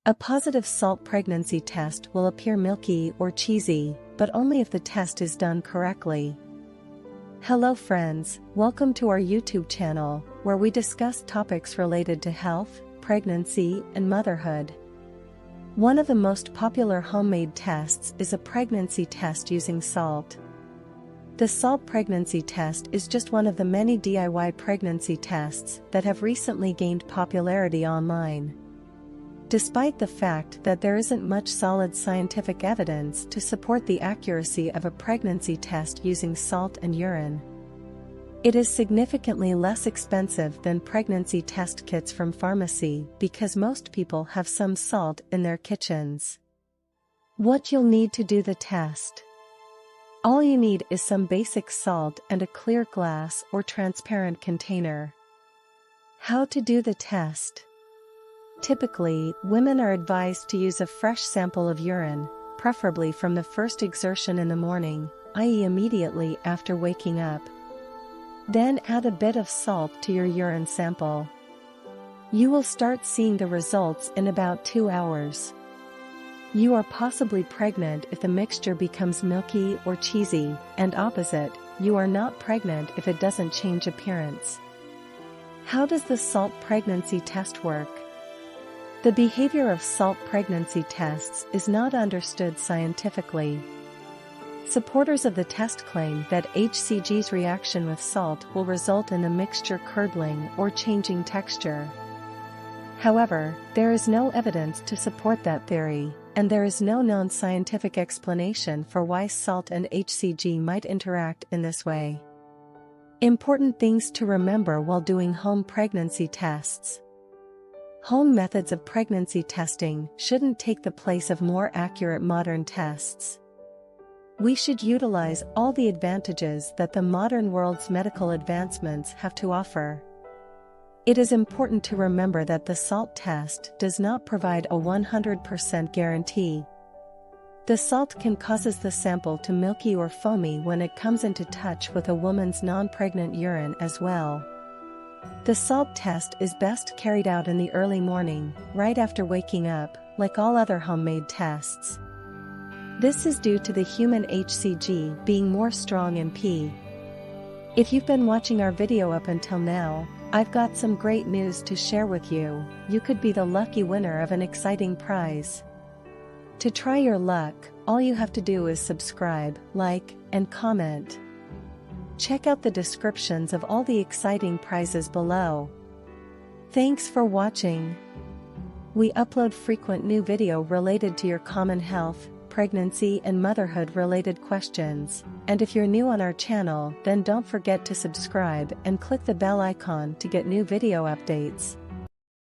A positive salt pregnancy test will appear milky or cheesy, but only if the test is done correctly. Hello friends, welcome to our YouTube channel, where we discuss topics related to health, pregnancy, and motherhood. One of the most popular homemade tests is a pregnancy test using salt. The salt pregnancy test is just one of the many DIY pregnancy tests that have recently gained popularity online. Despite the fact that there isn't much solid scientific evidence to support the accuracy of a pregnancy test using salt and urine, it is significantly less expensive than pregnancy test kits from pharmacy because most people have some salt in their kitchens. What you'll need to do the test. All you need is some basic salt and a clear glass or transparent container. How to do the test. Typically, women are advised to use a fresh sample of urine, preferably from the first exertion in the morning, i.e. immediately after waking up. Then add a bit of salt to your urine sample. You will start seeing the results in about 2 hours. You are possibly pregnant if the mixture becomes milky or cheesy, and opposite, you are not pregnant if it doesn't change appearance. How does the salt pregnancy test work? The behavior of salt pregnancy tests is not understood scientifically. Supporters of the test claim that HCG's reaction with salt will result in the mixture curdling or changing texture. However, there is no evidence to support that theory, and there is no known scientific explanation for why salt and HCG might interact in this way. Important things to remember while doing home pregnancy tests. Home methods of pregnancy testing shouldn't take the place of more accurate modern tests. We should utilize all the advantages that the modern world's medical advancements have to offer. It is important to remember that the salt test does not provide a 100% guarantee. The salt can cause the sample to milky or foamy when it comes into touch with a woman's non-pregnant urine as well. The salt test is best carried out in the early morning, right after waking up, like all other homemade tests. This is due to the human HCG being more strong in pee. If you've been watching our video up until now, I've got some great news to share with you. You could be the lucky winner of an exciting prize. To try your luck, all you have to do is subscribe, like, and comment. Check out the descriptions of all the exciting prizes below. Thanks for watching. We upload frequent new video related to your common health, pregnancy and motherhood related questions, and if you're new on our channel, then don't forget to subscribe and click the bell icon to get new video updates.